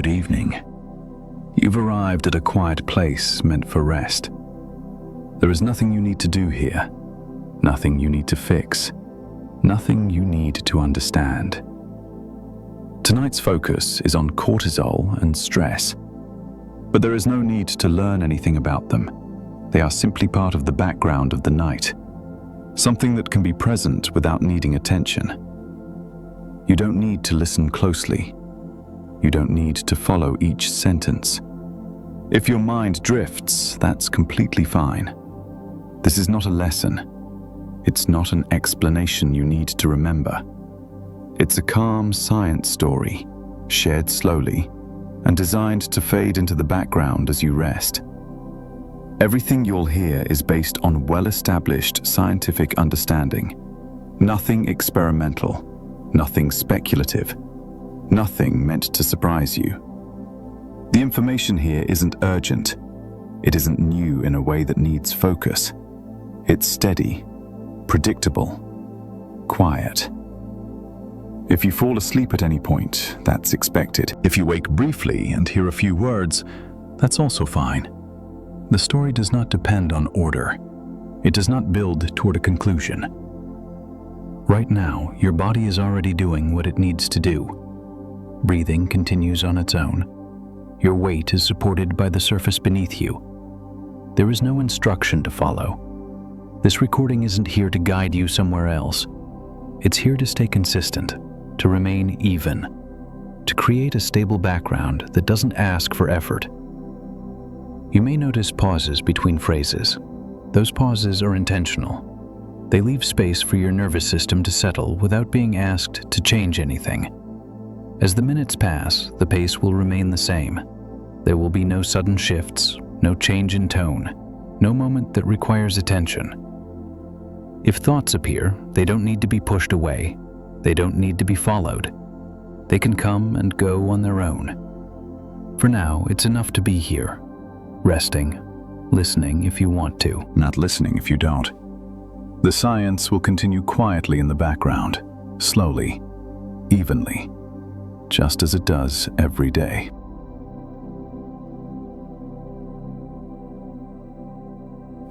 Good evening. You've arrived at a quiet place meant for rest. There is nothing you need to do here, nothing you need to fix, nothing you need to understand. Tonight's focus is on cortisol and stress, but there is no need to learn anything about them. They are simply part of the background of the night, something that can be present without needing attention. You don't need to listen closely. You don't need to follow each sentence. If your mind drifts, that's completely fine. This is not a lesson. It's not an explanation you need to remember. It's a calm science story, shared slowly, and designed to fade into the background as you rest. Everything you'll hear is based on well-established scientific understanding. Nothing experimental, nothing speculative, nothing meant to surprise you. The information here isn't urgent. It isn't new in a way that needs focus. It's steady, predictable, quiet. If you fall asleep at any point, that's expected. If you wake briefly and hear a few words, that's also fine. The story does not depend on order. It does not build toward a conclusion. Right now, your body is already doing what it needs to do. Breathing continues on its own. Your weight is supported by the surface beneath you. There is no instruction to follow. This recording isn't here to guide you somewhere else. It's here to stay consistent, to remain even, to create a stable background that doesn't ask for effort. You may notice pauses between phrases. Those pauses are intentional. They leave space for your nervous system to settle without being asked to change anything. As the minutes pass, the pace will remain the same. There will be no sudden shifts, no change in tone, no moment that requires attention. If thoughts appear, they don't need to be pushed away. They don't need to be followed. They can come and go on their own. For now, it's enough to be here, resting, listening if you want to. Not listening if you don't. The science will continue quietly in the background, slowly, evenly, just as it does every day.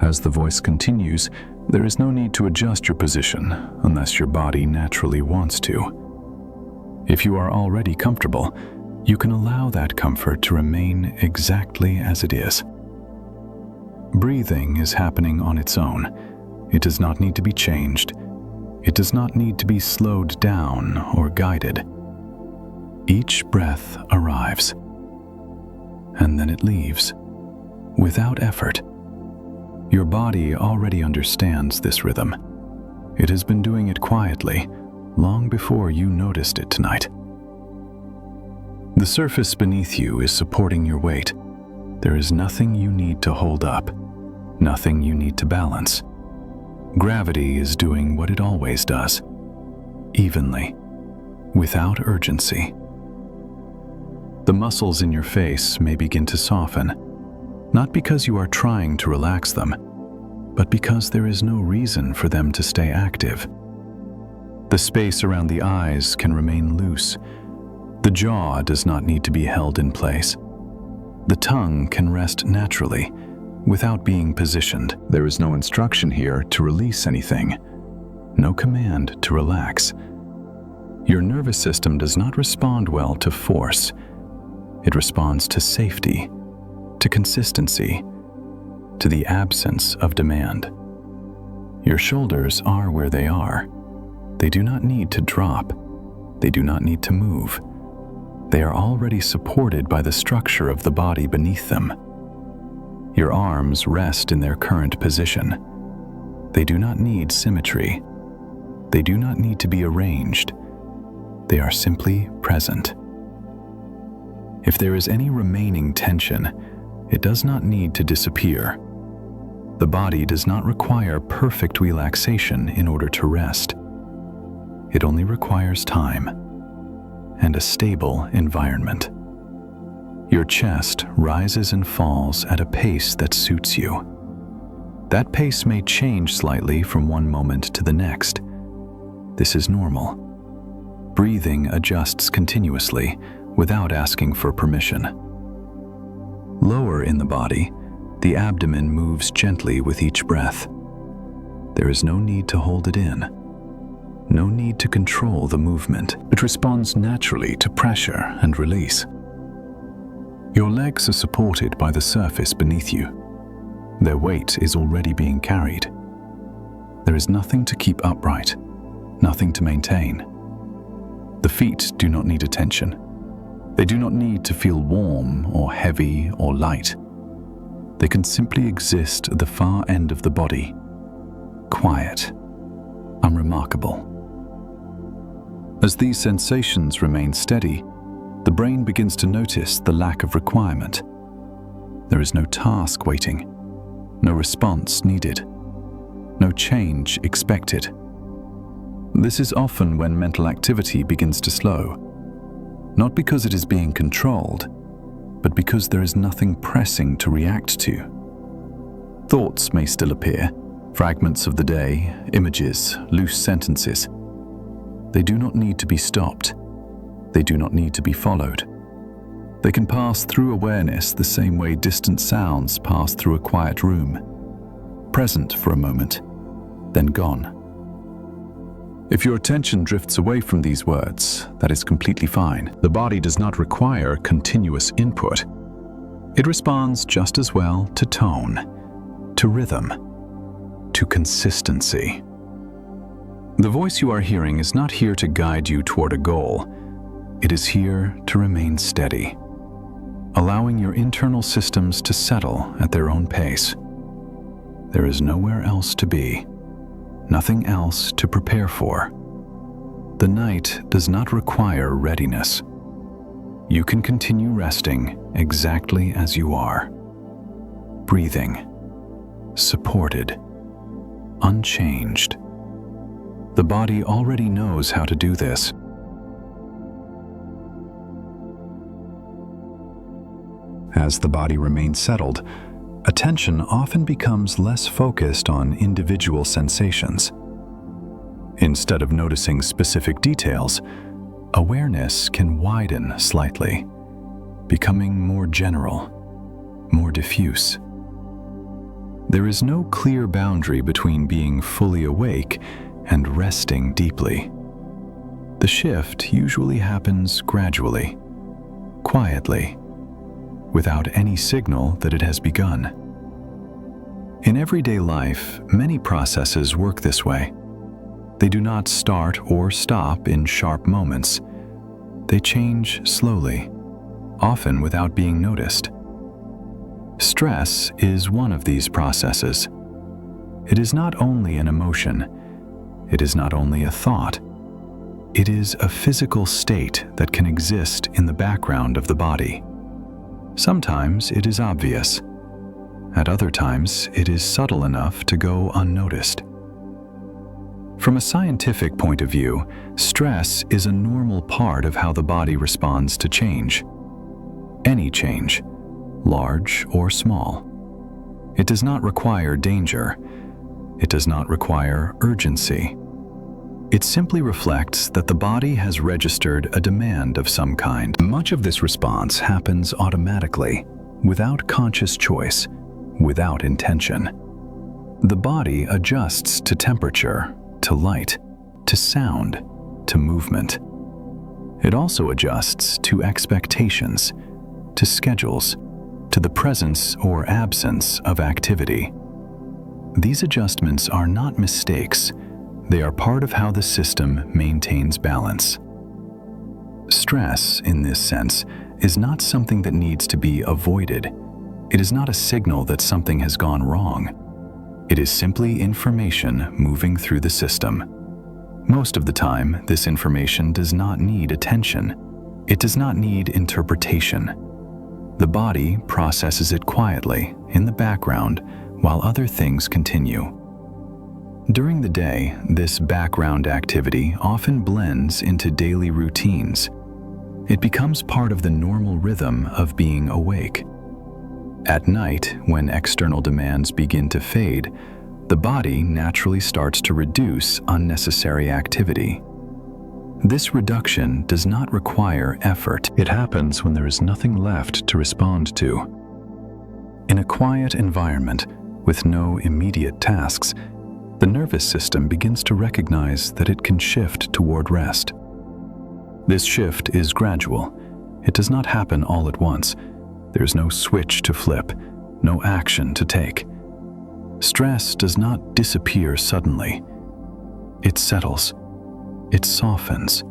As the voice continues, there is no need to adjust your position unless your body naturally wants to. If you are already comfortable, you can allow that comfort to remain exactly as it is. Breathing is happening on its own. It does not need to be changed. It does not need to be slowed down or guided. Each breath arrives, and then it leaves, without effort. Your body already understands this rhythm. It has been doing it quietly, long before you noticed it tonight. The surface beneath you is supporting your weight. There is nothing you need to hold up, nothing you need to balance. Gravity is doing what it always does, evenly, without urgency. The muscles in your face may begin to soften, not because you are trying to relax them, but because there is no reason for them to stay active. The space around the eyes can remain loose. The jaw does not need to be held in place. The tongue can rest naturally, without being positioned. There is no instruction here to release anything, no command to relax. Your nervous system does not respond well to force. It responds to safety, to consistency, to the absence of demand. Your shoulders are where they are. They do not need to drop. They do not need to move. They are already supported by the structure of the body beneath them. Your arms rest in their current position. They do not need symmetry. They do not need to be arranged. They are simply present. If there is any remaining tension, it does not need to disappear. The body does not require perfect relaxation in order to rest. It only requires time and a stable environment. Your chest rises and falls at a pace that suits you. That pace may change slightly from one moment to the next. This is normal. Breathing adjusts continuously, without asking for permission. Lower in the body, the abdomen moves gently with each breath. There is no need to hold it in, no need to control the movement. It responds naturally to pressure and release. Your legs are supported by the surface beneath you. Their weight is already being carried. There is nothing to keep upright, nothing to maintain. The feet do not need attention. They do not need to feel warm or heavy or light. They can simply exist at the far end of the body, quiet, unremarkable. As these sensations remain steady, the brain begins to notice the lack of requirement. There is no task waiting, no response needed, no change expected. This is often when mental activity begins to slow, not because it is being controlled, but because there is nothing pressing to react to. Thoughts may still appear, fragments of the day, images, loose sentences. They do not need to be stopped. They do not need to be followed. They can pass through awareness the same way distant sounds pass through a quiet room, present for a moment, then gone. If your attention drifts away from these words, that is completely fine. The body does not require continuous input. It responds just as well to tone, to rhythm, to consistency. The voice you are hearing is not here to guide you toward a goal. It is here to remain steady, allowing your internal systems to settle at their own pace. There is nowhere else to be, nothing else to prepare for. The night does not require readiness. You can continue resting exactly as you are, breathing, supported, unchanged. The body already knows how to do this. As the body remains settled, attention often becomes less focused on individual sensations. Instead of noticing specific details, awareness can widen slightly, becoming more general, more diffuse. There is no clear boundary between being fully awake and resting deeply. The shift usually happens gradually, quietly, without any signal that it has begun. In everyday life, many processes work this way. They do not start or stop in sharp moments. They change slowly, often without being noticed. Stress is one of these processes. It is not only an emotion. It is not only a thought. It is a physical state that can exist in the background of the body. Sometimes it is obvious. At other times, it is subtle enough to go unnoticed. From a scientific point of view, stress is a normal part of how the body responds to change. Any change, large or small. It does not require danger. It does not require urgency. It simply reflects that the body has registered a demand of some kind. Much of this response happens automatically, without conscious choice, without intention. The body adjusts to temperature, to light, to sound, to movement. It also adjusts to expectations, to schedules, to the presence or absence of activity. These adjustments are not mistakes. They are part of how the system maintains balance. Stress, in this sense, is not something that needs to be avoided. It is not a signal that something has gone wrong. It is simply information moving through the system. Most of the time, this information does not need attention. It does not need interpretation. The body processes it quietly, in the background, while other things continue. During the day, this background activity often blends into daily routines. It becomes part of the normal rhythm of being awake. At night, when external demands begin to fade, the body naturally starts to reduce unnecessary activity. This reduction does not require effort. It happens when there is nothing left to respond to. In a quiet environment with no immediate tasks, the nervous system begins to recognize that it can shift toward rest. This shift is gradual. It does not happen all at once. There is no switch to flip, no action to take. Stress does not disappear suddenly. It settles. It softens.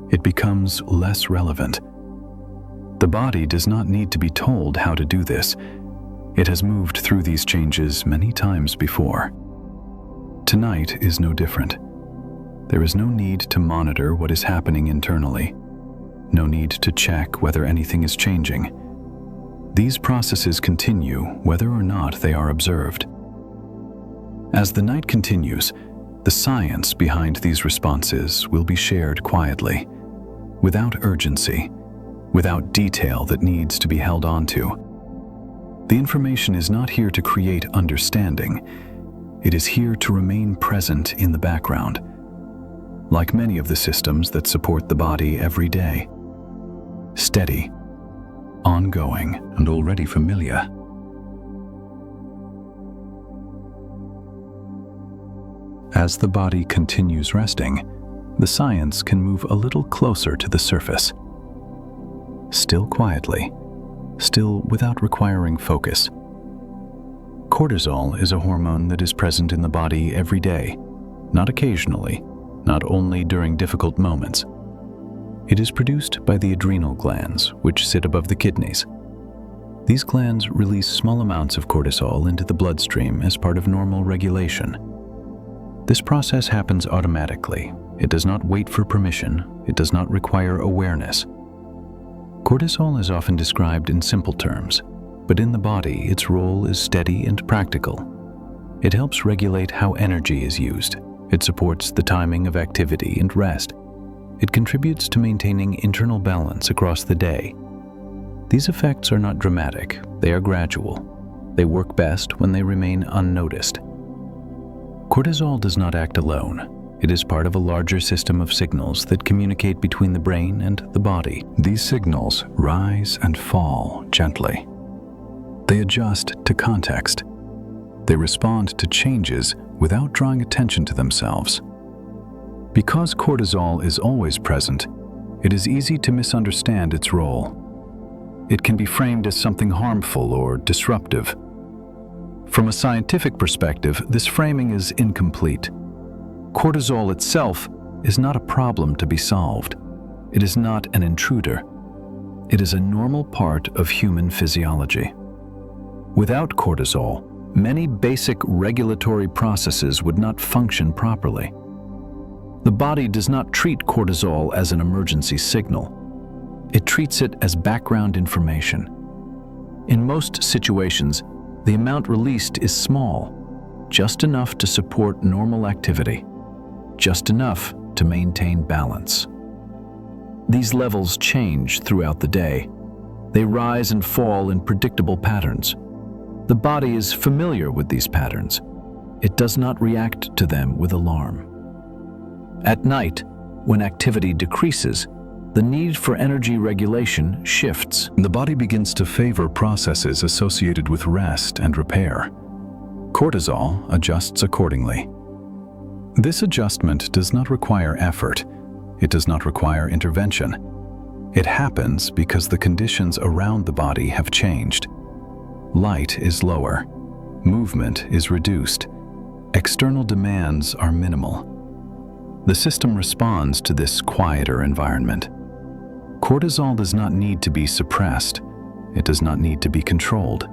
It becomes less relevant. The body does not need to be told how to do this. It has moved through these changes many times before. Tonight is no different. There is no need to monitor what is happening internally. No need to check whether anything is changing. These processes continue whether or not they are observed. As the night continues, the science behind these responses will be shared quietly, without urgency, without detail that needs to be held onto. The information is not here to create understanding. It is here to remain present in the background, like many of the systems that support the body every day. Steady, ongoing, and already familiar. As the body continues resting, the science can move a little closer to the surface. Still quietly, still without requiring focus. Cortisol is a hormone that is present in the body every day, not occasionally, not only during difficult moments. It is produced by the adrenal glands, which sit above the kidneys. These glands release small amounts of cortisol into the bloodstream as part of normal regulation. This process happens automatically. It does not wait for permission. It does not require awareness. Cortisol is often described in simple terms, but in the body, its role is steady and practical. It helps regulate how energy is used. It supports the timing of activity and rest. It contributes to maintaining internal balance across the day. These effects are not dramatic. They are gradual. They work best when they remain unnoticed. Cortisol does not act alone. It is part of a larger system of signals that communicate between the brain and the body. These signals rise and fall gently. They adjust to context. They respond to changes without drawing attention to themselves. Because cortisol is always present, it is easy to misunderstand its role. It can be framed as something harmful or disruptive. From a scientific perspective, this framing is incomplete. Cortisol itself is not a problem to be solved. It is not an intruder. It is a normal part of human physiology. Without cortisol, many basic regulatory processes would not function properly. The body does not treat cortisol as an emergency signal. It treats it as background information. In most situations, the amount released is small, just enough to support normal activity, just enough to maintain balance. These levels change throughout the day. They rise and fall in predictable patterns. The body is familiar with these patterns. It does not react to them with alarm. At night, when activity decreases, the need for energy regulation shifts. The body begins to favor processes associated with rest and repair. Cortisol adjusts accordingly. This adjustment does not require effort. It does not require intervention. It happens because the conditions around the body have changed. Light is lower. Movement is reduced. External demands are minimal. The system responds to this quieter environment. Cortisol does not need to be suppressed. It does not need to be controlled.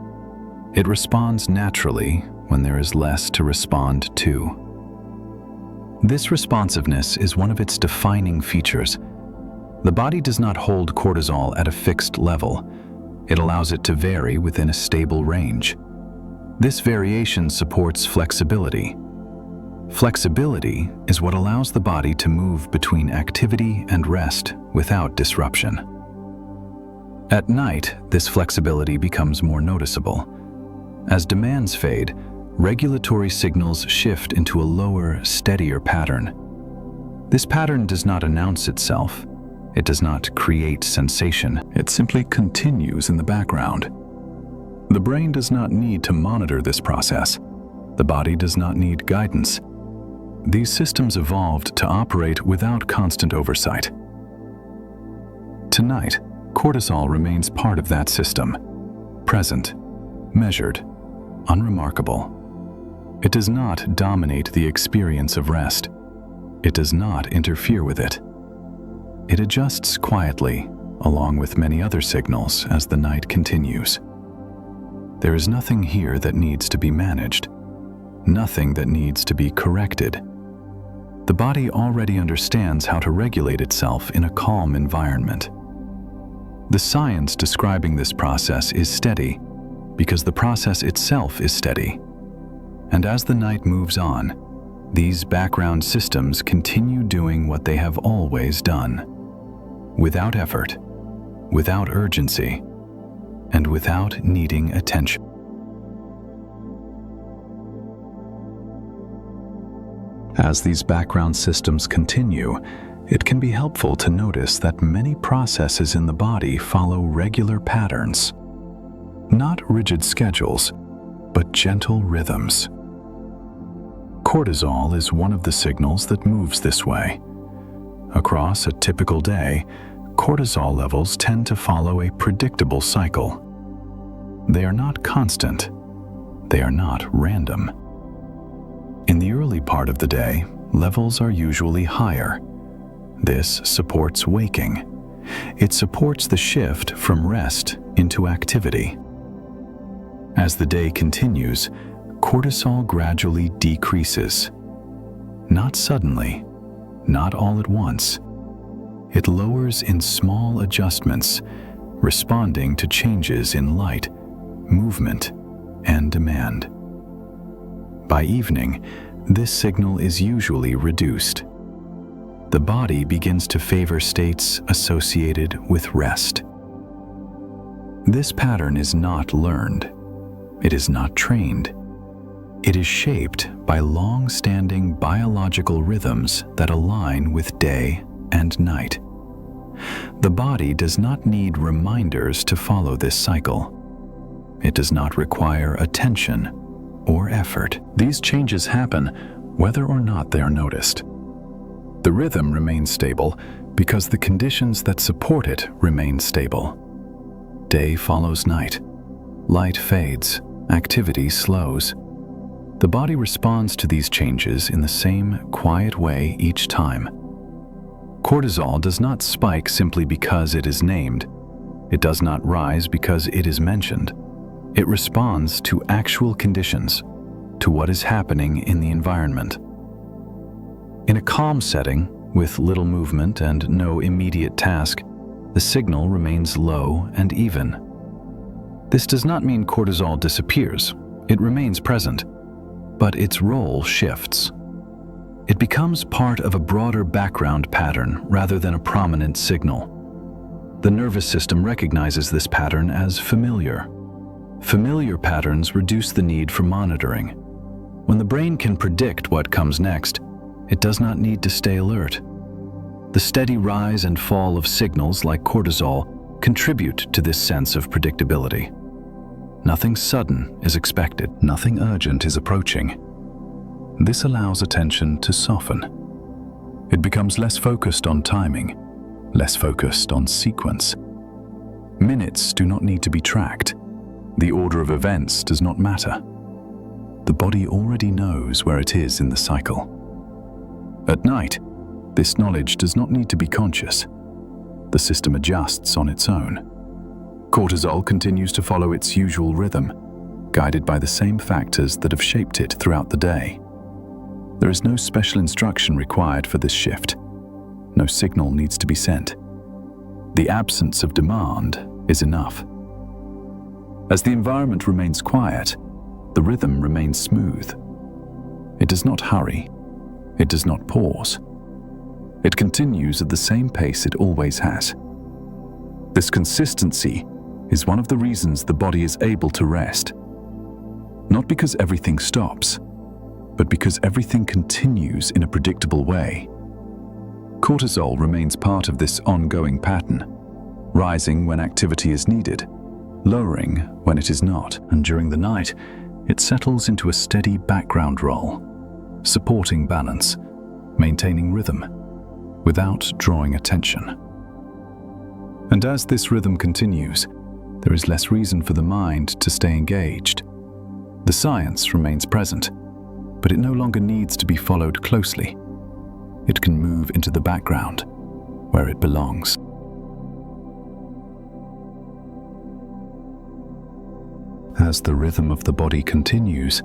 It responds naturally when there is less to respond to. This responsiveness is one of its defining features. The body does not hold cortisol at a fixed level. It allows it to vary within a stable range. This variation supports flexibility. Flexibility is what allows the body to move between activity and rest without disruption. At night, this flexibility becomes more noticeable. As demands fade, regulatory signals shift into a lower, steadier pattern. This pattern does not announce itself. It does not create sensation. It simply continues in the background. The brain does not need to monitor this process. The body does not need guidance. These systems evolved to operate without constant oversight. Tonight, cortisol remains part of that system, present, measured, unremarkable. It does not dominate the experience of rest. It does not interfere with it. It adjusts quietly, along with many other signals as the night continues. There is nothing here that needs to be managed, nothing that needs to be corrected. The body already understands how to regulate itself in a calm environment. The science describing this process is steady because the process itself is steady. And as the night moves on, these background systems continue doing what they have always done, without effort, without urgency, and without needing attention. As these background systems continue, it can be helpful to notice that many processes in the body follow regular patterns, not rigid schedules, but gentle rhythms. Cortisol is one of the signals that moves this way. Across a typical day, cortisol levels tend to follow a predictable cycle. They are not constant. They are not random. In the early part of the day, levels are usually higher. This supports waking. It supports the shift from rest into activity. As the day continues, cortisol gradually decreases. Not suddenly, not all at once. It lowers in small adjustments, responding to changes in light, movement, and demand. By evening, this signal is usually reduced. The body begins to favor states associated with rest. This pattern is not learned. It is not trained. It is shaped by long-standing biological rhythms that align with day and night. The body does not need reminders to follow this cycle. It does not require attention or effort. These changes happen whether or not they are noticed. The rhythm remains stable because the conditions that support it remain stable. Day follows night. Light fades. Activity slows. The body responds to these changes in the same quiet way each time. Cortisol does not spike simply because it is named. It does not rise because it is mentioned. It responds to actual conditions, to what is happening in the environment. In a calm setting, with little movement and no immediate task, the signal remains low and even. This does not mean cortisol disappears. It remains present, but its role shifts. It becomes part of a broader background pattern rather than a prominent signal. The nervous system recognizes this pattern as familiar. Familiar patterns reduce the need for monitoring. When the brain can predict what comes next, it does not need to stay alert. The steady rise and fall of signals like cortisol contribute to this sense of predictability. Nothing sudden is expected. Nothing urgent is approaching. This allows attention to soften. It becomes less focused on timing, less focused on sequence. Minutes do not need to be tracked. The order of events does not matter. The body already knows where it is in the cycle. At night, this knowledge does not need to be conscious. The system adjusts on its own. Cortisol continues to follow its usual rhythm, guided by the same factors that have shaped it throughout the day. There is no special instruction required for this shift. No signal needs to be sent. The absence of demand is enough. As the environment remains quiet, the rhythm remains smooth. It does not hurry. It does not pause. It continues at the same pace it always has. This consistency is one of the reasons the body is able to rest. Not because everything stops, but because everything continues in a predictable way. Cortisol remains part of this ongoing pattern, rising when activity is needed, lowering when it is not, and during the night, it settles into a steady background role, supporting balance, maintaining rhythm, without drawing attention. And as this rhythm continues, there is less reason for the mind to stay engaged. The science remains present, but it no longer needs to be followed closely. It can move into the background, where it belongs. As the rhythm of the body continues,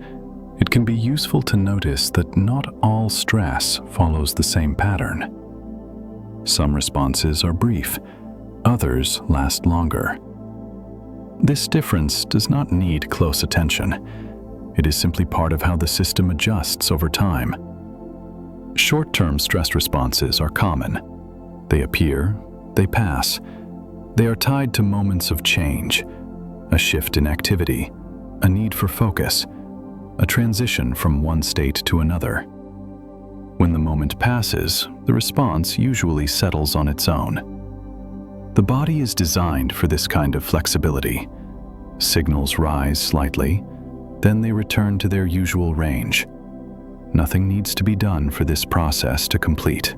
it can be useful to notice that not all stress follows the same pattern. Some responses are brief, others last longer. This difference does not need close attention. It is simply part of how the system adjusts over time. Short-term stress responses are common. They appear, they pass. They are tied to moments of change, a shift in activity, a need for focus, a transition from one state to another. When the moment passes, the response usually settles on its own. The body is designed for this kind of flexibility. Signals rise slightly, then they return to their usual range. Nothing needs to be done for this process to complete.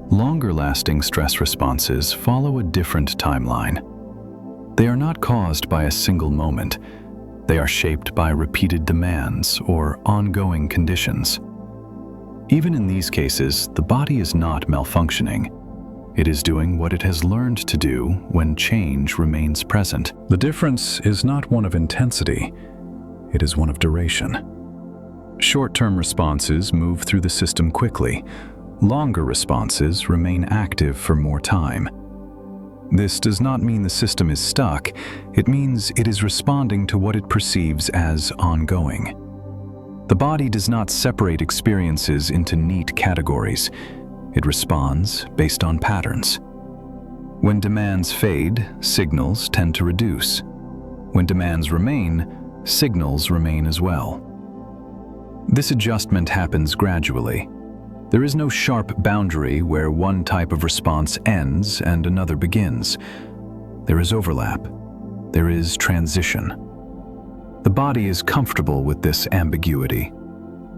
Longer-lasting stress responses follow a different timeline. They are not caused by a single moment. They are shaped by repeated demands or ongoing conditions. Even in these cases, the body is not malfunctioning. It is doing what it has learned to do when change remains present. The difference is not one of intensity, it is one of duration. Short-term responses move through the system quickly. Longer responses remain active for more time. This does not mean the system is stuck. It means it is responding to what it perceives as ongoing. The body does not separate experiences into neat categories. It responds based on patterns. When demands fade, signals tend to reduce. When demands remain, signals remain as well. This adjustment happens gradually. There is no sharp boundary where one type of response ends and another begins. There is overlap. There is transition. The body is comfortable with this ambiguity.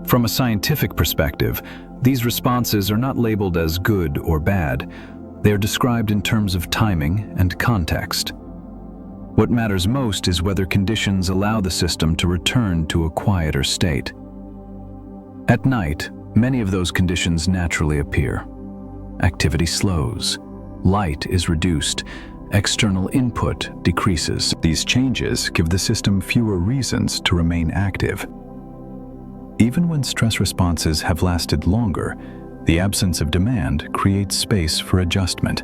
From a scientific perspective, these responses are not labeled as good or bad. They are described in terms of timing and context. What matters most is whether conditions allow the system to return to a quieter state. At night, many of those conditions naturally appear. Activity slows, light is reduced, external input decreases. These changes give the system fewer reasons to remain active. Even when stress responses have lasted longer, the absence of demand creates space for adjustment.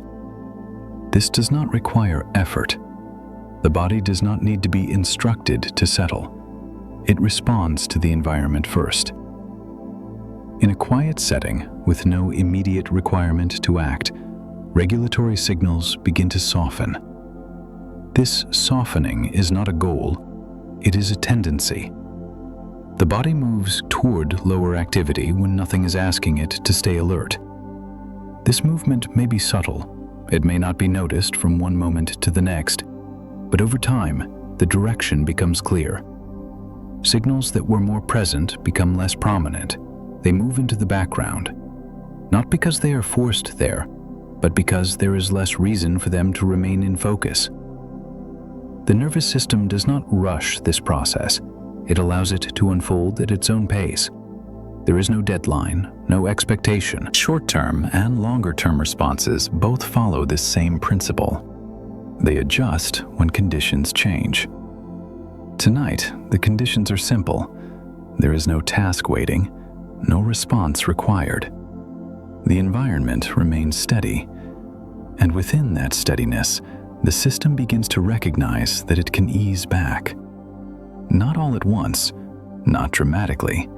This does not require effort. The body does not need to be instructed to settle. It responds to the environment first. In a quiet setting, with no immediate requirement to act, regulatory signals begin to soften. This softening is not a goal, it is a tendency. The body moves toward lower activity when nothing is asking it to stay alert. This movement may be subtle, it may not be noticed from one moment to the next, but over time, the direction becomes clear. Signals that were more present become less prominent. They move into the background, not because they are forced there, but because there is less reason for them to remain in focus. The nervous system does not rush this process. It allows it to unfold at its own pace. There is no deadline, no expectation. Short-term and longer-term responses both follow this same principle. They adjust when conditions change. Tonight, the conditions are simple. There is no task waiting, no response required. The environment remains steady, and within that steadiness, the system begins to recognize that it can ease back. Not all at once, not dramatically,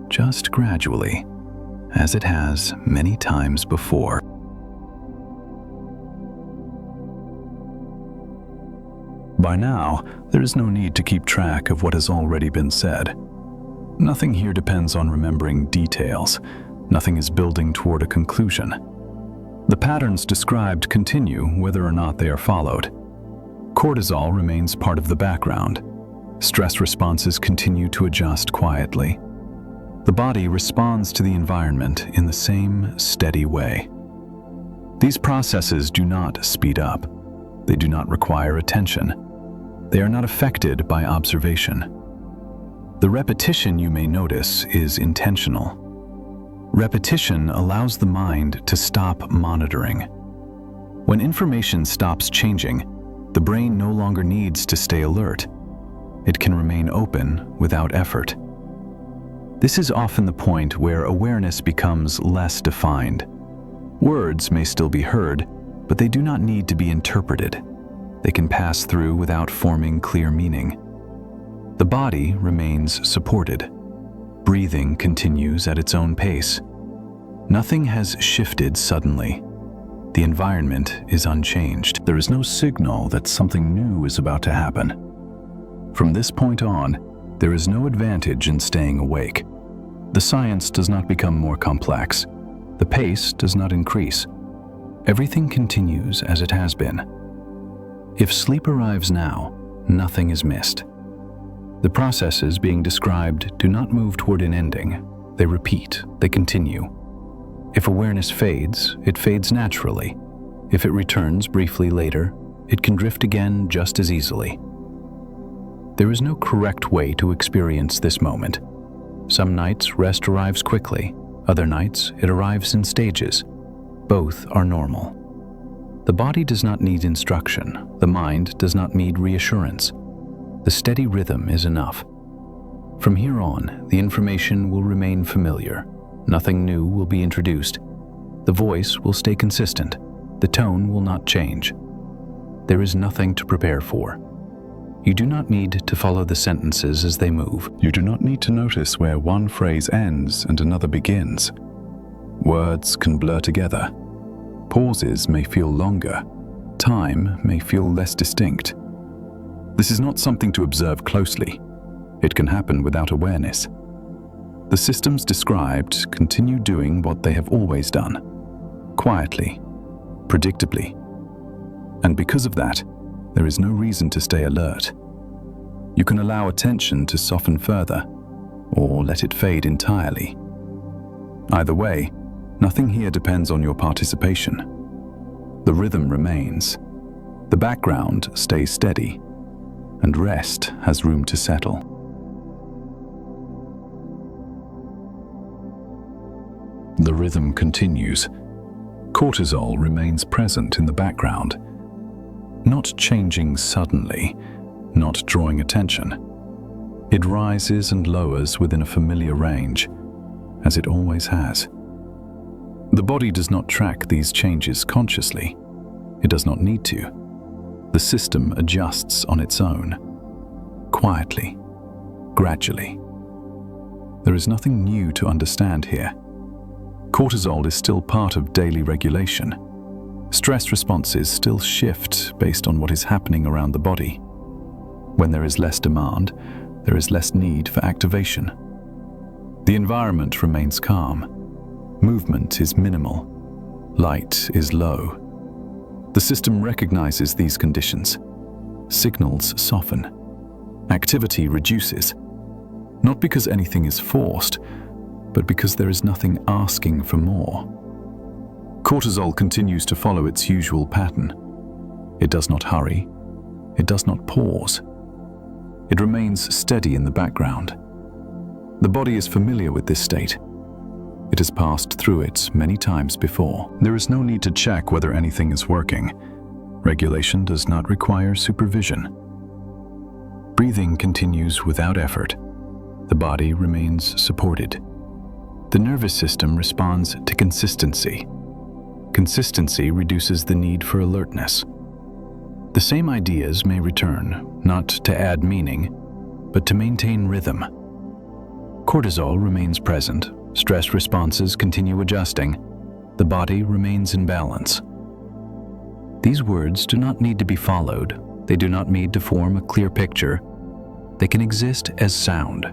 just gradually, as it has many times before. By now, there is no need to keep track of what has already been said. Nothing here depends on remembering details. Nothing is building toward a conclusion. The patterns described continue whether or not they are followed. Cortisol remains part of the background. Stress responses continue to adjust quietly. The body responds to the environment in the same steady way. These processes do not speed up. They do not require attention. They are not affected by observation. The repetition you may notice is intentional. Repetition allows the mind to stop monitoring. When information stops changing, the brain no longer needs to stay alert. It can remain open without effort. This is often the point where awareness becomes less defined. Words may still be heard, but they do not need to be interpreted. They can pass through without forming clear meaning. The body remains supported. Breathing continues at its own pace. Nothing has shifted suddenly. The environment is unchanged. There is no signal that something new is about to happen. From this point on, there is no advantage in staying awake. The science does not become more complex. The pace does not increase. Everything continues as it has been. If sleep arrives now, nothing is missed. The processes being described do not move toward an ending. They repeat, they continue. If awareness fades, it fades naturally. If it returns briefly later, it can drift again just as easily. There is no correct way to experience this moment. Some nights rest arrives quickly, other nights it arrives in stages. Both are normal. The body does not need instruction. The mind does not need reassurance. The steady rhythm is enough. From here on, the information will remain familiar. Nothing new will be introduced. The voice will stay consistent. The tone will not change. There is nothing to prepare for. You do not need to follow the sentences as they move. You do not need to notice where one phrase ends and another begins. Words can blur together. Pauses may feel longer. Time may feel less distinct. This is not something to observe closely. It can happen without awareness. The systems described continue doing what they have always done, quietly, predictably. And because of that, there is no reason to stay alert. You can allow attention to soften further, or let it fade entirely. Either way, nothing here depends on your participation. The rhythm remains. The background stays steady, and rest has room to settle. The rhythm continues. Cortisol remains present in the background, not changing suddenly, not drawing attention. It rises and lowers within a familiar range, as it always has. The body does not track these changes consciously. It does not need to. The system adjusts on its own, quietly, gradually. There is nothing new to understand here. Cortisol is still part of daily regulation. Stress responses still shift based on what is happening around the body. When there is less demand, there is less need for activation. The environment remains calm. Movement is minimal. Light is low. The system recognizes these conditions. Signals soften. Activity reduces. Not because anything is forced, but because there is nothing asking for more. Cortisol continues to follow its usual pattern. It does not hurry. It does not pause. It remains steady in the background. The body is familiar with this state. It has passed through it many times before. There is no need to check whether anything is working. Regulation does not require supervision. Breathing continues without effort. The body remains supported. The nervous system responds to consistency. Consistency reduces the need for alertness. The same ideas may return, not to add meaning, but to maintain rhythm. Cortisol remains present. Stress responses continue adjusting. The body remains in balance. These words do not need to be followed. They do not need to form a clear picture. They can exist as sound,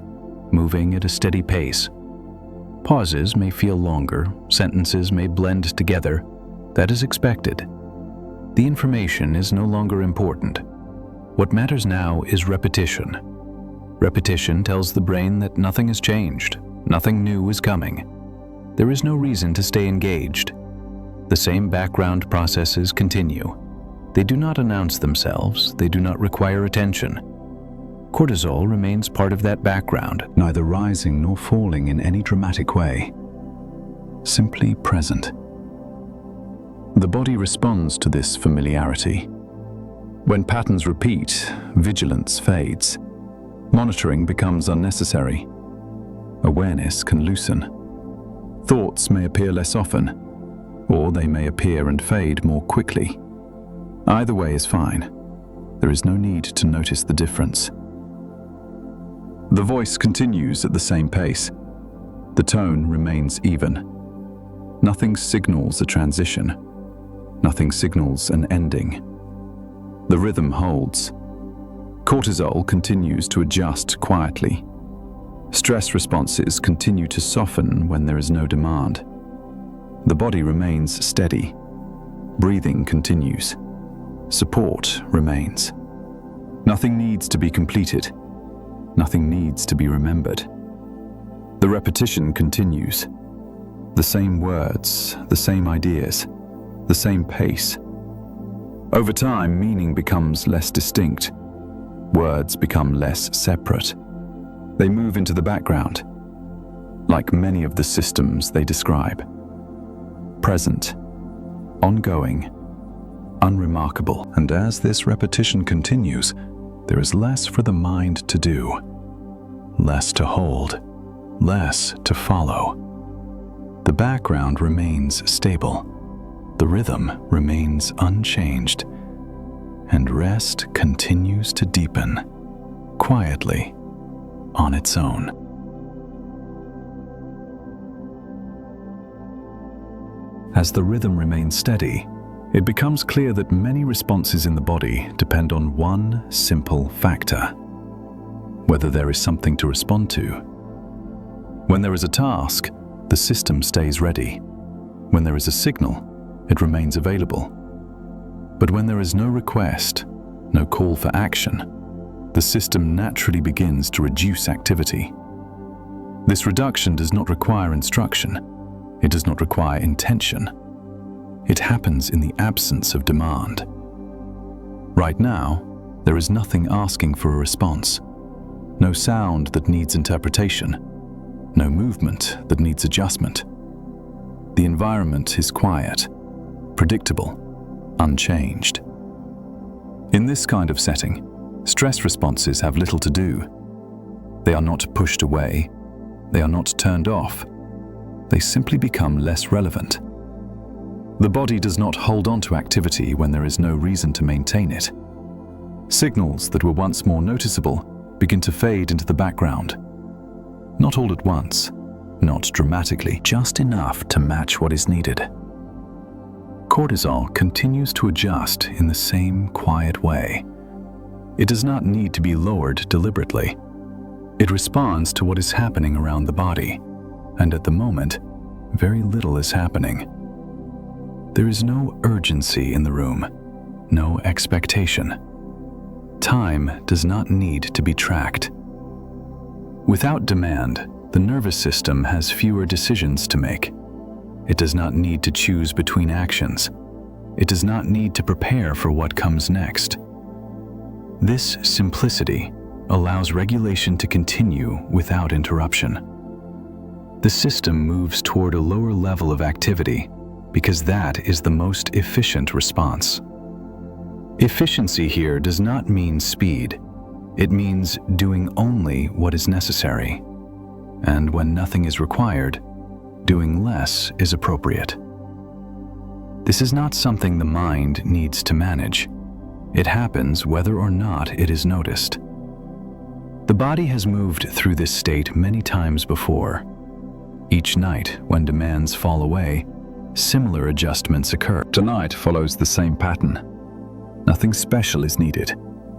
moving at a steady pace. Pauses may feel longer, sentences may blend together. That is expected. The information is no longer important. What matters now is repetition. Repetition tells the brain that nothing has changed, nothing new is coming. There is no reason to stay engaged. The same background processes continue. They do not announce themselves, they do not require attention. Cortisol remains part of that background, neither rising nor falling in any dramatic way. Simply present. The body responds to this familiarity. When patterns repeat, vigilance fades. Monitoring becomes unnecessary. Awareness can loosen. Thoughts may appear less often, or they may appear and fade more quickly. Either way is fine. There is no need to notice the difference. The voice continues at the same pace. The tone remains even. Nothing signals a transition. Nothing signals an ending. The rhythm holds. Cortisol continues to adjust quietly. Stress responses continue to soften when there is no demand. The body remains steady. Breathing continues. Support remains. Nothing needs to be completed. Nothing needs to be remembered. The repetition continues. The same words, the same ideas, the same pace. Over time, meaning becomes less distinct. Words become less separate. They move into the background, like many of the systems they describe. Present, ongoing, unremarkable. And as this repetition continues, there is less for the mind to do, less to hold, less to follow. The background remains stable. The rhythm remains unchanged, and rest continues to deepen, quietly, on its own. As the rhythm remains steady, it becomes clear that many responses in the body depend on one simple factor: whether there is something to respond to. When there is a task, the system stays ready. When there is a signal, it remains available. But when there is no request, no call for action, the system naturally begins to reduce activity. This reduction does not require instruction. It does not require intention. It happens in the absence of demand. Right now, there is nothing asking for a response. No sound that needs interpretation. No movement that needs adjustment. The environment is quiet, predictable, unchanged. In this kind of setting, stress responses have little to do. They are not pushed away. They are not turned off. They simply become less relevant. The body does not hold on to activity when there is no reason to maintain it. Signals that were once more noticeable begin to fade into the background. Not all at once, not dramatically, just enough to match what is needed. Cortisol continues to adjust in the same quiet way. It does not need to be lowered deliberately. It responds to what is happening around the body, and at the moment, very little is happening. There is no urgency in the room, no expectation. Time does not need to be tracked. Without demand, the nervous system has fewer decisions to make. It does not need to choose between actions. It does not need to prepare for what comes next. This simplicity allows regulation to continue without interruption. The system moves toward a lower level of activity because that is the most efficient response. Efficiency here does not mean speed. It means doing only what is necessary. And when nothing is required, doing less is appropriate. This is not something the mind needs to manage. It happens whether or not it is noticed. The body has moved through this state many times before. Each night, when demands fall away, similar adjustments occur. Tonight follows the same pattern. Nothing special is needed.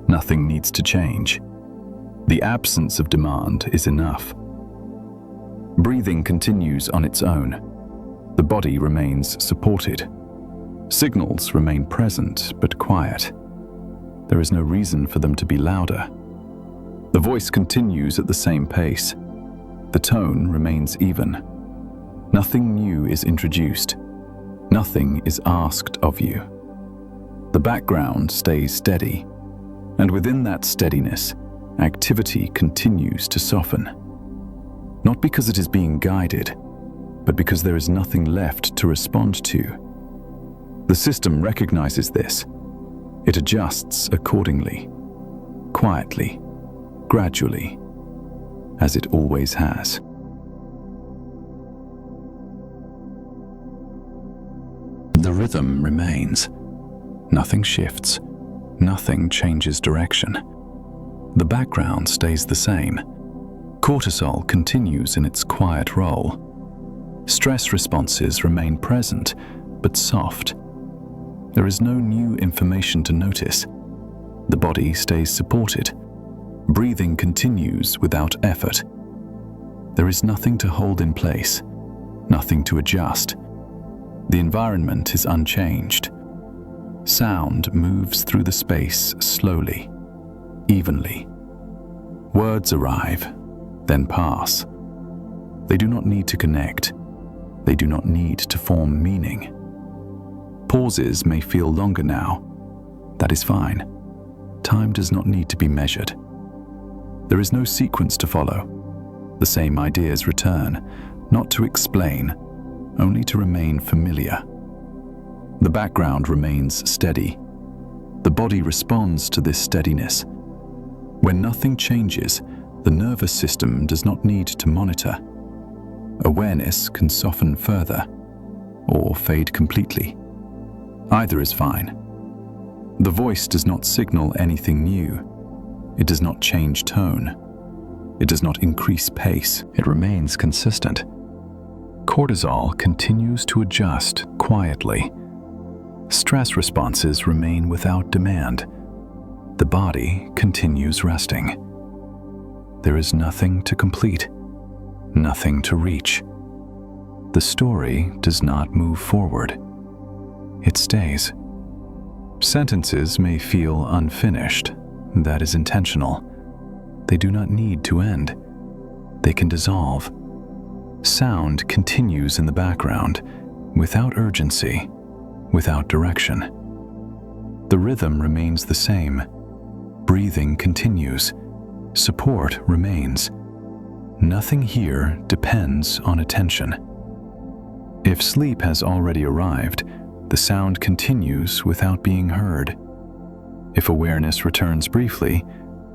Nothing needs to change. The absence of demand is enough. Breathing continues on its own. The body remains supported. Signals remain present but quiet. There is no reason for them to be louder. The voice continues at the same pace. The tone remains even. Nothing new is introduced. Nothing is asked of you. The background stays steady, and within that steadiness, activity continues to soften. Not because it is being guided, but because there is nothing left to respond to. The system recognizes this. It adjusts accordingly, quietly, gradually, as it always has. The rhythm remains. Nothing shifts. Nothing changes direction. The background stays the same. Cortisol continues in its quiet role. Stress responses remain present, but soft. There is no new information to notice. The body stays supported. Breathing continues without effort. There is nothing to hold in place, nothing to adjust. The environment is unchanged. Sound moves through the space slowly, evenly. Words arrive, then pass. They do not need to connect. They do not need to form meaning. Pauses may feel longer now. That is fine. Time does not need to be measured. There is no sequence to follow. The same ideas return, not to explain, only to remain familiar. The background remains steady. The body responds to this steadiness. When nothing changes, the nervous system does not need to monitor. Awareness can soften further, or fade completely. Either is fine. The voice does not signal anything new. It does not change tone. It does not increase pace. It remains consistent. Cortisol continues to adjust quietly. Stress responses remain without demand. The body continues resting. There is nothing to complete, nothing to reach. The story does not move forward. It stays. Sentences may feel unfinished. That is intentional. They do not need to end. They can dissolve. Sound continues in the background, without urgency, without direction. The rhythm remains the same. Breathing continues. Support remains. Nothing here depends on attention. If sleep has already arrived, the sound continues without being heard. If awareness returns briefly,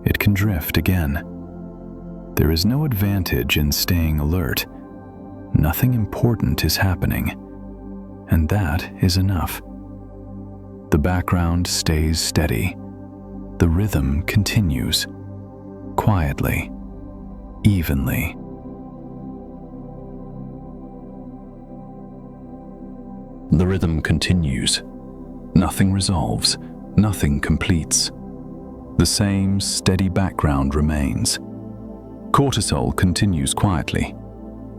it can drift again. There is no advantage in staying alert. Nothing important is happening, and that is enough. The background stays steady. The rhythm continues, quietly, evenly. The rhythm continues. Nothing resolves, nothing completes. The same steady background remains. Cortisol continues quietly.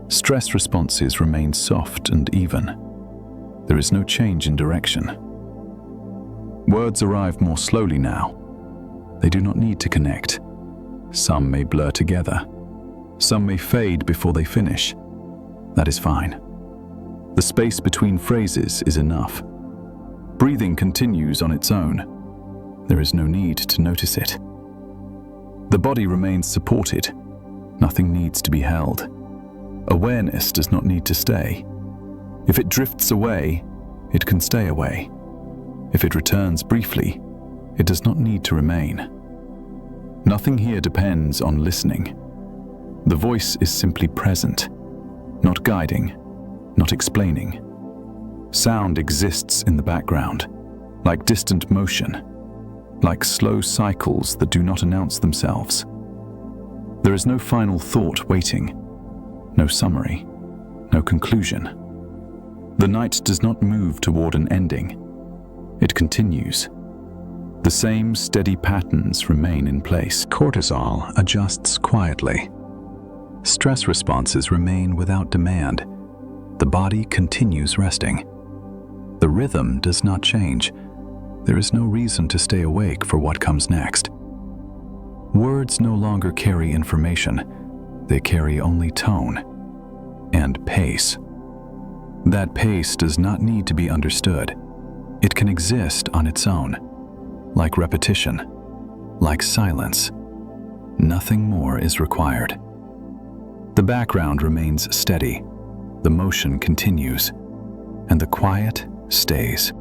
Stress responses remain soft and even. There is no change in direction. Words arrive more slowly now. They do not need to connect. Some may blur together. Some may fade before they finish. That is fine. The space between phrases is enough. Breathing continues on its own. There is no need to notice it. The body remains supported. Nothing needs to be held. Awareness does not need to stay. If it drifts away, it can stay away. If it returns briefly, it does not need to remain. Nothing here depends on listening. The voice is simply present, not guiding, not explaining. Sound exists in the background, like distant motion, like slow cycles that do not announce themselves. There is no final thought waiting, no summary, no conclusion. The night does not move toward an ending. It continues. The same steady patterns remain in place. Cortisol adjusts quietly. Stress responses remain without demand. The body continues resting. The rhythm does not change. There is no reason to stay awake for what comes next. Words no longer carry information. They carry only tone and pace. That pace does not need to be understood. It can exist on its own, like repetition, like silence. Nothing more is required. The background remains steady, the motion continues, and the quiet stays.